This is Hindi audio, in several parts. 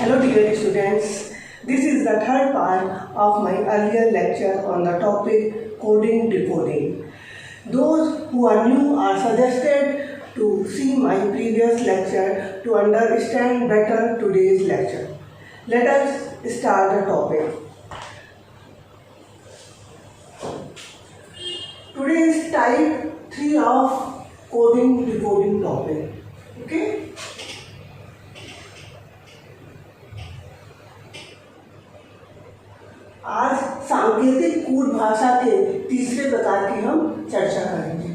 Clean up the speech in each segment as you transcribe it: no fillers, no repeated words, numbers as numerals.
Hello dear students, this is the third part of my earlier lecture on the topic coding decoding. Those who are new are suggested to see my previous lecture to understand better today's lecture. Let us start the topic. Today is type 3 of coding decoding topic. Okay? आज सांकेतिक कूट भाषा के तीसरे प्रकार की हम चर्चा करेंगे।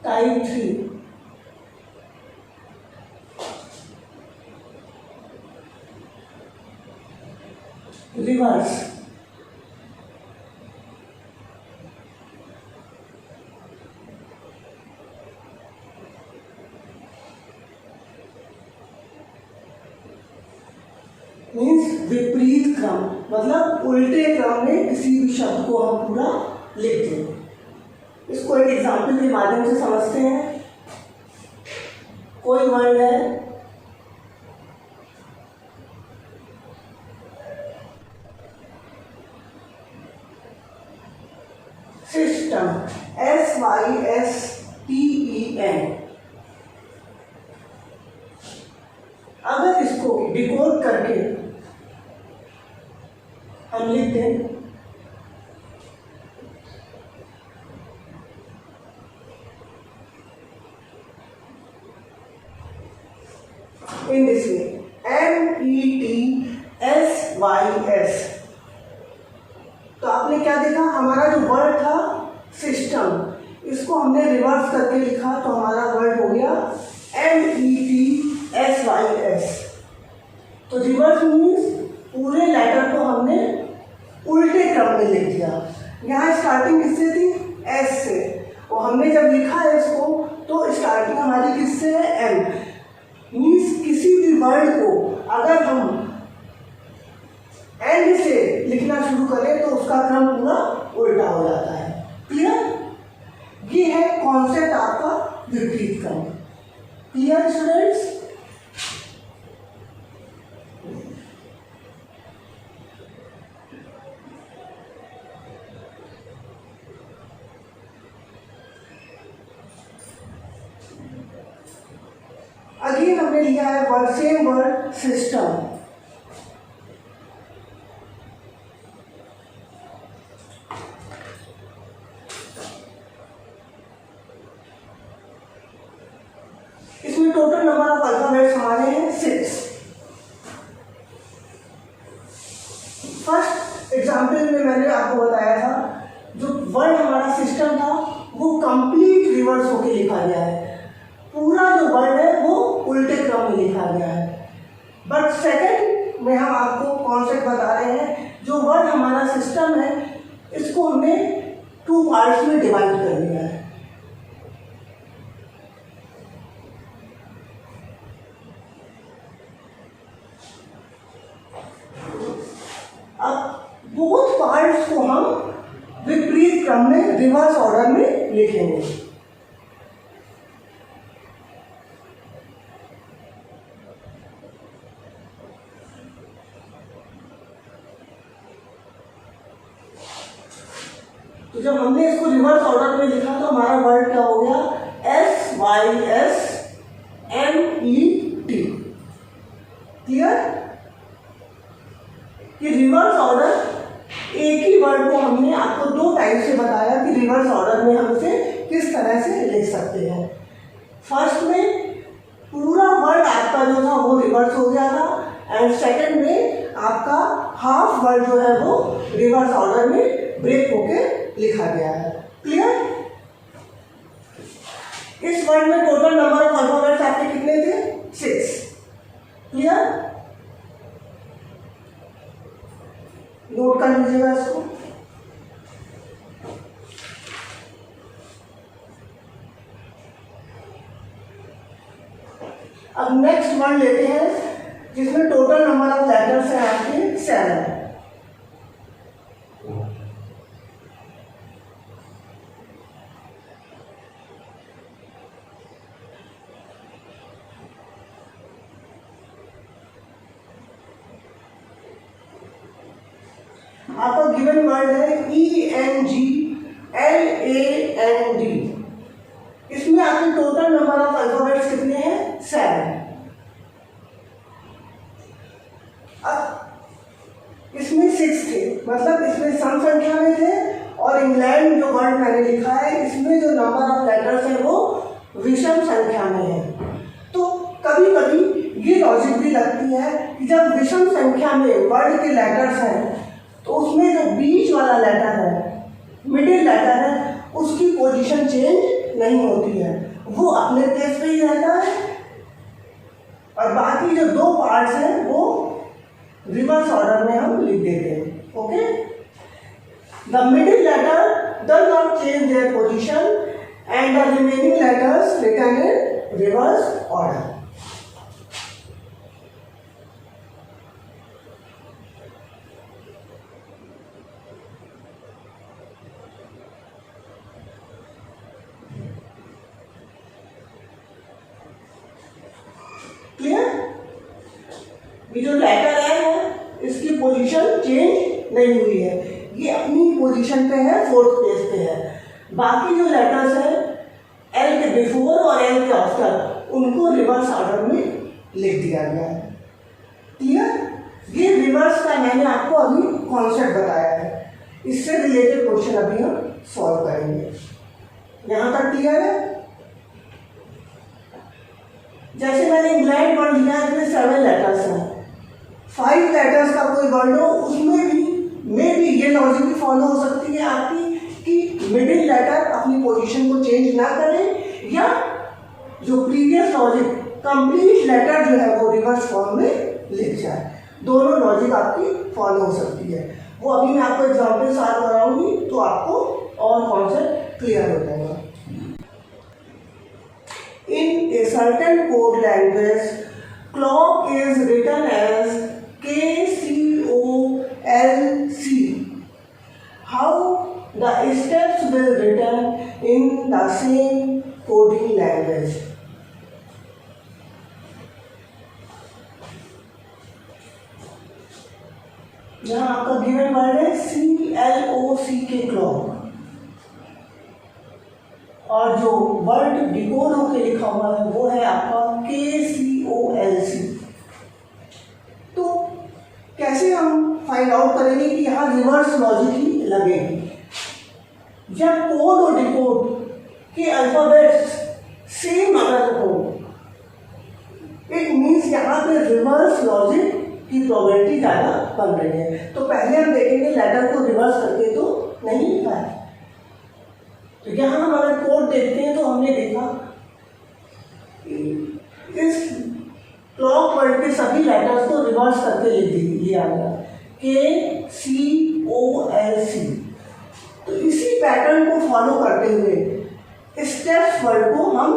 Type 3 reverse. मीन्स विपरीत क्रम, मतलब उल्टे क्रम में किसी भी शब्द को हम पूरा लिखते हैं। इसको एक एग्जाम्पल के माध्यम से समझते हैं। कोई वर्ड है सिस्टम, SYSTEM। अगर इसको डिकोड करके हम लिख दें इन दिस वे METSYS, तो आपने क्या देखा, हमारा जो वर्ड था सिस्टम, इसको हमने रिवर्स करके लिखा तो हमारा वर्ड हो गया METSYS। तो रिवर्स मीन्स पूरे लेटर को हमने उल्टे क्रम में लिख दिया। यहाँ स्टार्टिंग किससे थी? S से, और हमने जब लिखा है इसको तो स्टार्टिंग हमारी किससे है? M। मीन्स किसी भी वर्ड को अगर हम एंड से लिखना शुरू करें तो उसका क्रम पूरा उल्टा हो जाता है। क्लियर? ये है कॉन्सेप्ट आपका विपरीत क्रम। Clear students? अगेन हमने लिया है वर्ड, सेम वर्ड सिस्टम। इसमें टोटल नंबर ऑफ अल्फाबेट्स हमारे हैं 6। फर्स्ट एग्जाम्पल में मैंने आपको बताया था जो वर्ड हमारा सिस्टम था वो कंप्लीट रिवर्स होके लिखा गया है। पूरा जो वर्ड है वो उल्टे क्रम में लिखा गया है। बट सेकंड में हम आपको कॉन्सेप्ट बता रहे हैं, जो वर्ड हमारा सिस्टम है इसको हमने 2 पार्ट्स में डिवाइड कर दिया है। अब बोथ पार्ट्स को हम विपरीत क्रम में रिवर्स ऑर्डर में लिखेंगे। तो जब हमने इसको रिवर्स ऑर्डर में लिखा तो हमारा वर्ड क्या हो गया? SYSMET। क्लियर? कि रिवर्स ऑर्डर, एक ही वर्ड को हमने आपको 2 टाइप से बताया कि रिवर्स ऑर्डर में हम इसे किस तरह से लिख सकते हैं। फर्स्ट में पूरा वर्ड आपका जो था वो रिवर्स हो गया था, एंड सेकंड में आपका हाफ वर्ड जो है वो रिवर्स ऑर्डर में ब्रेक होके लिखा गया है। क्लियर? इस वर्ड में टोटल नंबर ऑफ अल्फाबेट्स आपके कितने थे? 6। क्लियर? नोट कर लीजिएगा इसको। अब नेक्स्ट वर्ड लेते हैं जिसमें टोटल नंबर ऑफ लेटर्स हैं आपके 7। आपका गिवन वर्ड है ENGLAND। इसमें आपके टोटल नंबर ऑफ अल्फाबेट्स कितने हैं? 7। अब इसमें 6 थे, मतलब इसमें सम संख्या में थे, और इंग्लैंड जो वर्ड मैंने लिखा है इसमें जो नंबर ऑफ लेटर्स है वो विषम संख्या में है। तो कभी कभी ये लॉजिक भी लगती है कि जब विषम संख्या में वर्ड के लेटर्स हैं तो उसमें जो बीच वाला लेटर है, मिडिल लेटर है, उसकी पोजीशन चेंज नहीं होती है, वो अपने प्लेस पे ही रहता है, और बाकी जो 2 पार्ट्स हैं वो रिवर्स ऑर्डर में हम लिख देते हैं। Okay, the middle letter does not change their position and the remaining letters written in reverse order. Clear? ये जो लेटर है इसकी पोजीशन चेंज नहीं हुई है, ये अपनी पोजीशन पे है, 4th प्लेस पे है। बाकी जो लेटर्स हैं एल के बिफोर और एल के आफ्टर, उनको रिवर्स ऑर्डर में लिख दिया गया है। क्लियर? ये रिवर्स का मैंने आपको अभी कॉन्सेप्ट बताया है, इससे रिलेटेड क्वेश्चन अभी हम सॉल्व करेंगे। यहाँ तक क्लियर है? जैसे मैंने इंग्लैंड वर्ड लिया है, इसमें 7 लेटर्स हैं, 5 लेटर्स का कोई वर्ड हो उसमें भी ये लॉजिक भी फॉलो हो सकती है आपकी कि मिडिल लेटर अपनी पोजीशन को चेंज ना करे, या जो प्रीवियस लॉजिक कंप्लीट लेटर जो है वो रिवर्स फॉर्म में लिख जाए। दोनों लॉजिक आपकी फॉलो हो सकती है। वो अभी मैं आपको एग्जाम्पल सॉल्व कराऊंगी तो आपको और कॉन्सेप्ट क्लियर हो जाएगा। In a certain code language, clock is written as KCOLC. How the steps will written in the same coding language? यहाँ आपका गिवन वर्ड है CLOC के क्लॉक, और जो वर्ड डिकोड होके लिखा हुआ है वो है आपका KCOLC। तो कैसे हम फाइंड आउट करेंगे कि यहाँ रिवर्स लॉजिक ही लगेगी? जब कोड और डिकोड के अल्फाबेट्स सेम अगर हो, इट मीन्स यहाँ पे रिवर्स लॉजिक की प्रोबेबिलिटी ज़्यादा बन रही है। तो पहले हम देखेंगे लेटर को रिवर्स करके तो नहीं लिखा है। तो यहाँ हम अगर कोड देखते हैं तो हमने देखा इस क्लॉक वर्ड के सभी लेटर्स को रिवर्स करके लिख दिया गया KCOLC। तो इसी पैटर्न को फॉलो करते हुए स्टेप्स वर्ड को हम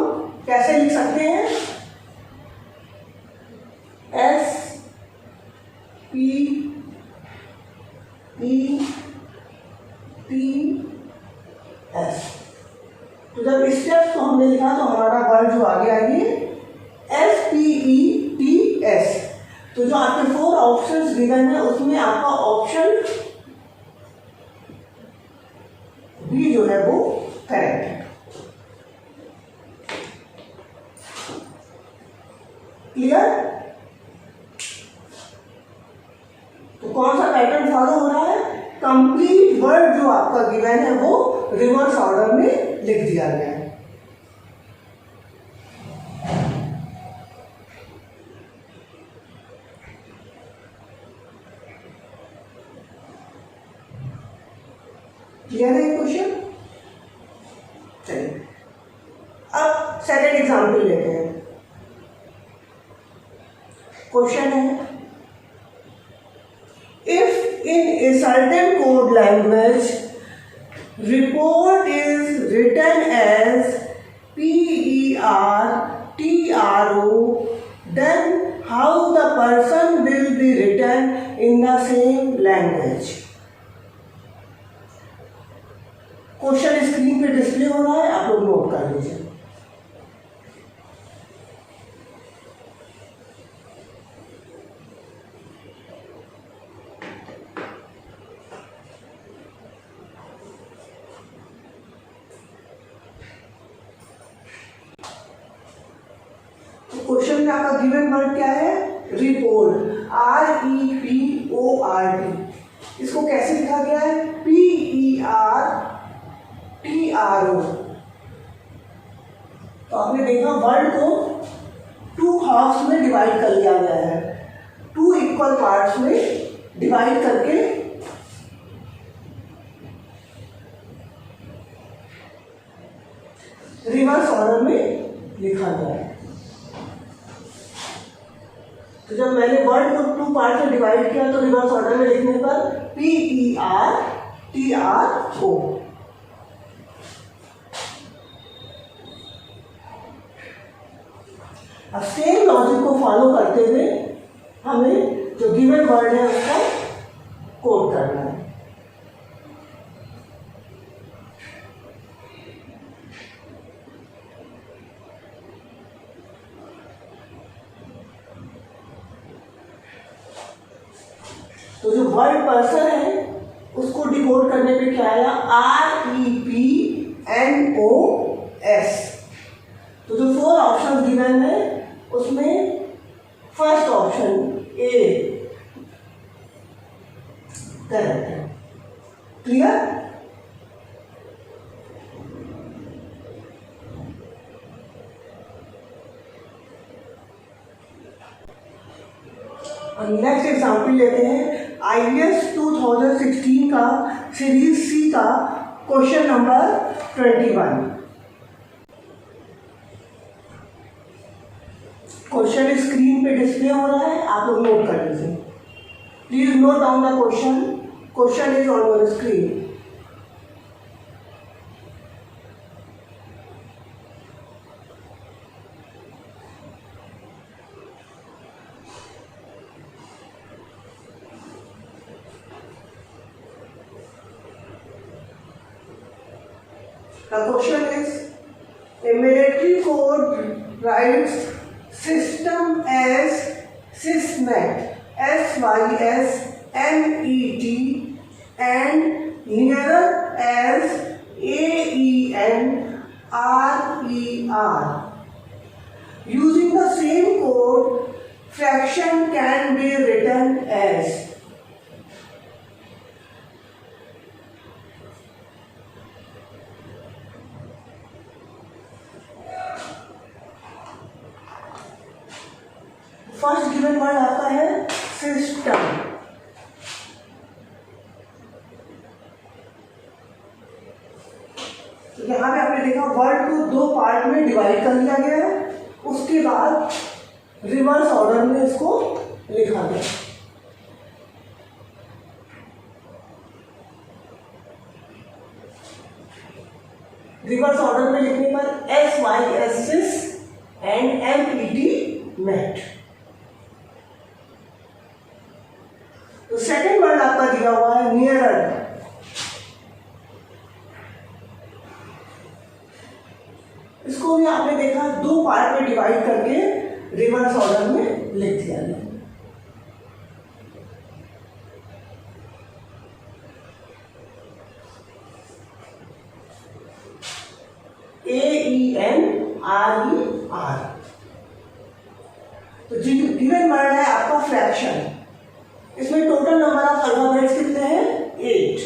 कैसे लिख सकते हैं? SPETS। तो जब स्टेप्स को हमने लिखा तो हमारा वर्ड जो आगे आएगी SPETS। तो जो आपके 4 ऑप्शंस गिवन है उसमें आपका ऑप्शन बी जो है वो करेक्ट है। क्लियर? तो कौन सा पैटर्न फॉलो हो रहा है? कंप्लीट वर्ड जो आपका गिवन है वो रिवर्स ऑर्डर में लिख दिया गया है। क्लियर है क्वेश्चन? चलिए अब सेकंड एग्जाम्पल लेते हैं। क्वेश्चन है, if in a certain code language report is written as PERTRO, then how the person will be written in the same language? Question screen पे डिस्प्ले हो रहा है, आप लोग नोट कर लीजिए। क्वेश्चन में आपका गिवन वर्ड क्या है? Report, REPORT। इसको कैसे लिखा गया है? PERTRO। तो आपने देखा वर्ड को 2 हाफ्स में डिवाइड कर लिया गया है, 2 इक्वल पार्ट्स में डिवाइड करके रिवर्स ऑर्डर में लिखा गया है। तो जब मैंने वर्ड को 2 पार्ट में डिवाइड किया तो रिवर्स ऑर्डर में लिखने पर PERTRO। अब सेम लॉजिक को फॉलो करते हुए हमें जो गिवन वर्ड है उसका कोड करना है। तो जो वर्ड पर्सन है उसको डिकोड करने पे क्या आया? REPNOS। तो जो 4 ऑप्शन गिवन है उसमें फर्स्ट ऑप्शन ए करेक्ट है। क्लियर? नेक्स्ट एग्जाम्पल लेते हैं। IAS 2016 का सीरीज सी का क्वेश्चन नंबर 21। क्वेश्चन स्क्रीन पे डिस्प्ले हो रहा है, आप लोग नोट कर लीजिए। Please note down the question. Question is on your screen. The question is, a military code writes system as SysMet, SYSMET, and nearer as AENRER. Using the same code, fraction can be written as. First given word आपका है सिस्टम। तो यहां पे आपने देखा वर्ड को 2 पार्ट में डिवाइड कर लिया गया है, उसके बाद रिवर्स ऑर्डर में इसको लिखा गया। रिवर्स ऑर्डर में लिखने पर SYS एंड MET मेट। तो सेकेंड वर्ड आपका दिया हुआ है नियरर। इसको भी आपने देखा 2 पार्ट में डिवाइड करके रिवर्स ऑर्डर में लिख दिया गया। AENRER। तो गिवन वर्ड है आपका फ्रैक्शन। इसमें टोटल नंबर ऑफ अल्फाबेट्स कितने हैं? 8।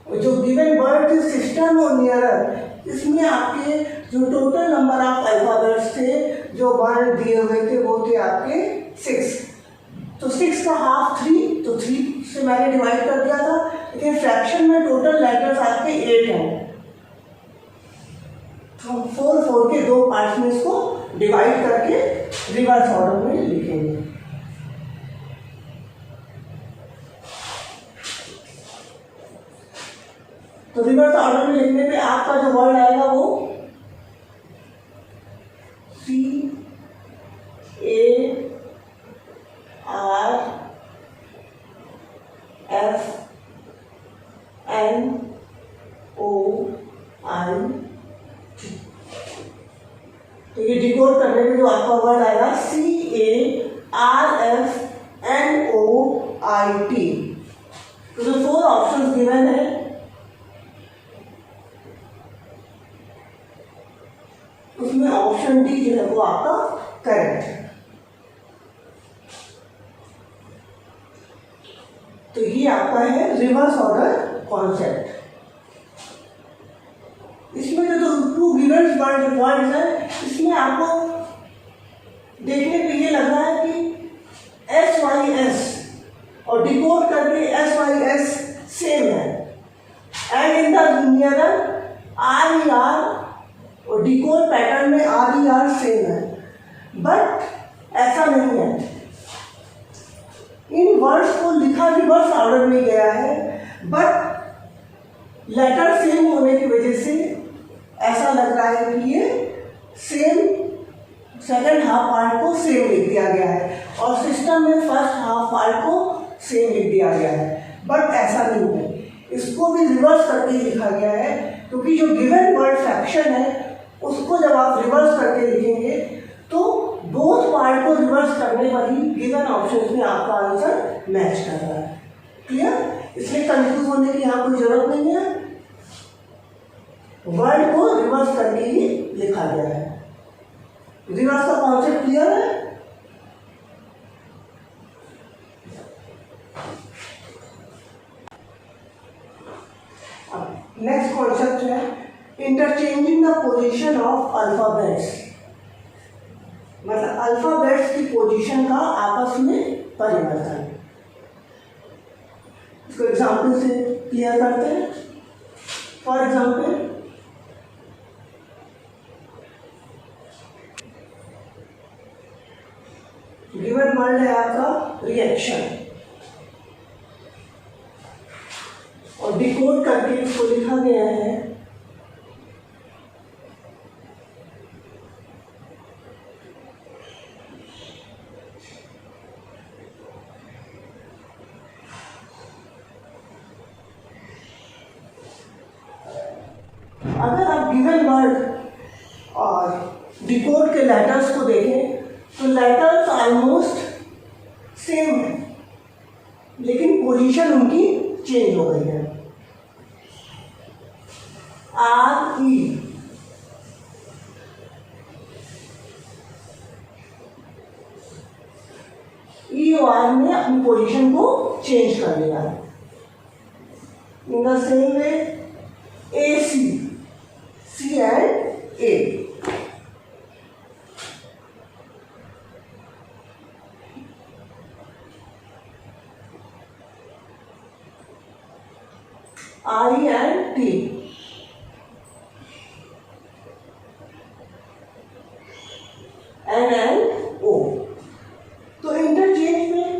और जो गिवन वर्ड सिस्टम और नियरर, इसमें आपके जो टोटल नंबर ऑफ अल्फाबेट्स थे जो वर्ड दिए हुए थे वो थे आपके 6। तो 6 का हाफ 3, तो 3 से मैंने डिवाइड कर दिया था, लेकिन फ्रैक्शन में टोटल लेटर्स आपके 8 हैं। तो हम 4 के 2 पार्ट्स में इसको डिवाइड करके रिवर्स ऑर्डर में लिखेंगे। तो रिवर्स ऑर्डर में लिखने पे आपका जो वर्ड आएगा वो CARFNOIT। तो ये डिकोड करने में जो आपका वर्ड आएगा CARFNOIT। तो जो 4 ऑप्शंस गिवन है उसमें ऑप्शन डी जो है वो आपका करेक्ट। तो ये आपका है रिवर्स ऑर्डर कॉन्सेप्ट। इसमें जो टू गिवन वर्ड्स है, इसमें आपको देखने पे ये लग रहा है कि SYS और डिकोड करके SYS सेम है, and in the nearer RER और डिकोड पैटर्न में RER सेम है, बट ऐसा नहीं है। इन वर्ड्स को लिखा रिवर्स ऑर्डर में गया है, बट लेटर सेम होने की वजह से ऐसा लग रहा है कि ये सेम सेकंड हाफ पार्ट को सेम लिख दिया गया है और सिस्टम में फर्स्ट हाफ पार्ट को सेम लिख दिया गया है, बट ऐसा नहीं है। इसको भी रिवर्स करके लिखा गया है, क्योंकि जो गिवन वर्ड फ्रैक्शन है उसको जब आप रिवर्स करके लिखेंगे तो बोथ पार्ट को रिवर्स करने पर ही गिवन ऑप्शन में आपका आंसर मैच कर रहा है। क्लियर? इसलिए कंफ्यूज होने की यहाँ कोई जरूरत नहीं है, वर्ड को रिवर्स करके ही लिखा गया है। रिवर्स का कॉन्सेप्ट क्लियर है? नेक्स्ट कॉन्सेप्ट है interchanging the position of alphabets, मतलब अल्फाबेट्स की पोजीशन का आपस में परिवर्तन। इसको एग्जाम्पल से क्लियर करते हैं। फॉर एग्जाम्पल, गिवन वर्ड है आपका रिएक्शन, और डिकोड करके इसको लिखा गया है अगर आप गिवन वर्ड और डिकोड के लेटर्स को देखें तो लेटर्स ऑलमोस्ट सेम है, लेकिन पोजीशन उनकी चेंज हो गई है। RE E और R ने अपनी पोजीशन को चेंज कर लिया। In the same way AC, C and A, I and T, N and O। तो इंटरचेंज में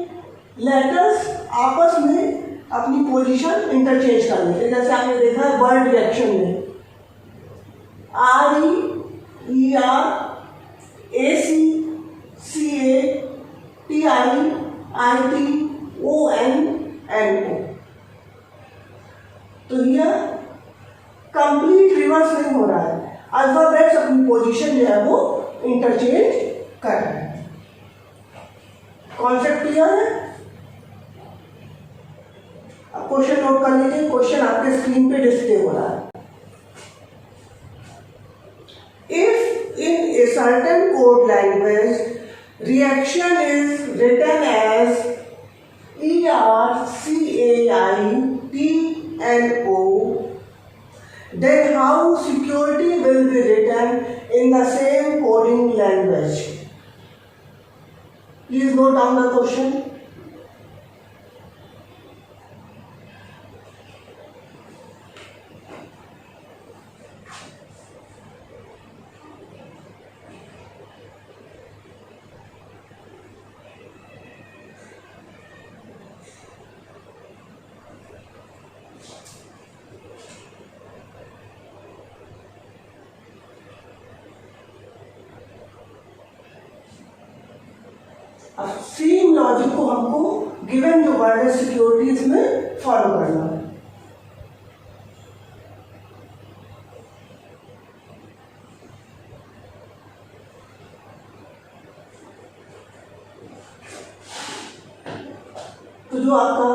लेटर्स आपस में अपनी पोजीशन इंटरचेंज कर लेते हैं। जैसे आपने देखा है वर्ड रिएक्शन में RE, ER, AC, CA, TI, IT, ON and O। तो यह कंप्लीट रिवर्स नहीं हो रहा है, अल्फाबेट्स अपनी पोजीशन जो है वो इंटरचेंज कर रहे हैं। कॉन्सेप्ट क्लियर है? अब क्वेश्चन नोट कर लीजिए, क्वेश्चन आपके स्क्रीन पे डिस्प्ले हो रहा है। If in a certain code language reaction is written as ERCAITNO, then how security will be written in the same coding language? Please note down the question. अब सेम लॉजिक को हमको गिवन जो वर्ड है सिक्योरिटीज में फॉलो करना है। तो जो आपका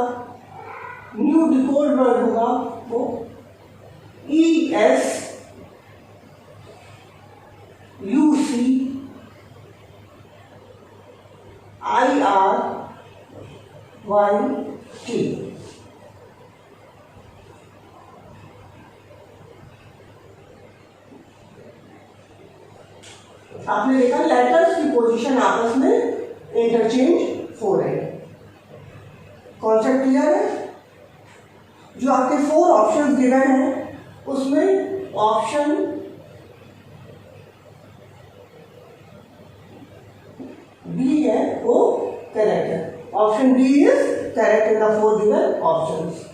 न्यू डिकोड वर्ड होगा वो ESUC YT। आपने देखा लेटर्स की पोजीशन आपस में इंटरचेंज हो रहे हैं। कॉन्सेप्ट क्लियर है? जो आपके 4 ऑप्शन गिवन है उसमें ऑप्शन बी है वो करेक्ट है। Option B is correct in the 4 given options.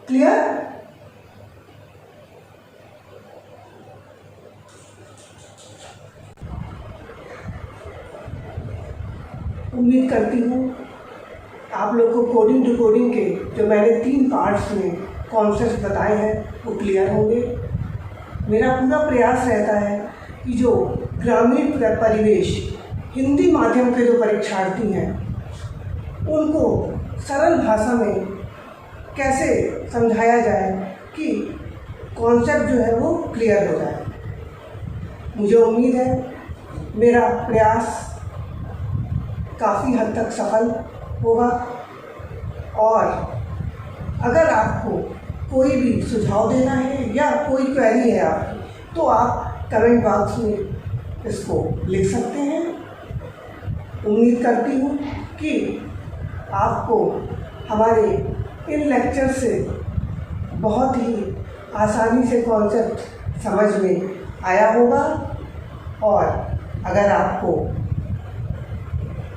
Clear? उम्मीद करती हूँ आप लोग को कोडिंग टू कोडिंग के जो मैंने 3 पार्ट्स में कॉन्सेप्ट बताए हैं वो क्लियर होंगे। मेरा पूरा प्रयास रहता है कि जो ग्रामीण परिवेश हिंदी माध्यम के जो परीक्षार्थी हैं उनको सरल भाषा में कैसे समझाया जाए कि कॉन्सेप्ट जो है वो क्लियर हो जाए। मुझे उम्मीद है मेरा प्रयास काफ़ी हद तक सफल होगा और अगर आपको कोई भी सुझाव देना है या कोई क्वेरी है आपकी तो आप कमेंट बॉक्स में इसको लिख सकते हैं। उम्मीद करती हूँ कि आपको हमारे इन लेक्चर से बहुत ही आसानी से कॉन्सेप्ट समझ में आया होगा और अगर आपको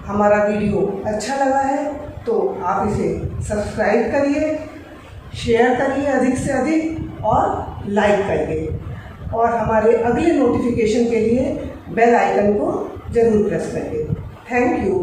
हमारा वीडियो अच्छा लगा है तो आप इसे सब्सक्राइब करिए, शेयर करिए अधिक से अधिक और लाइक करिए और हमारे अगले नोटिफिकेशन के लिए बेल आइकन को ज़रूर प्रेस करिए। Thank you.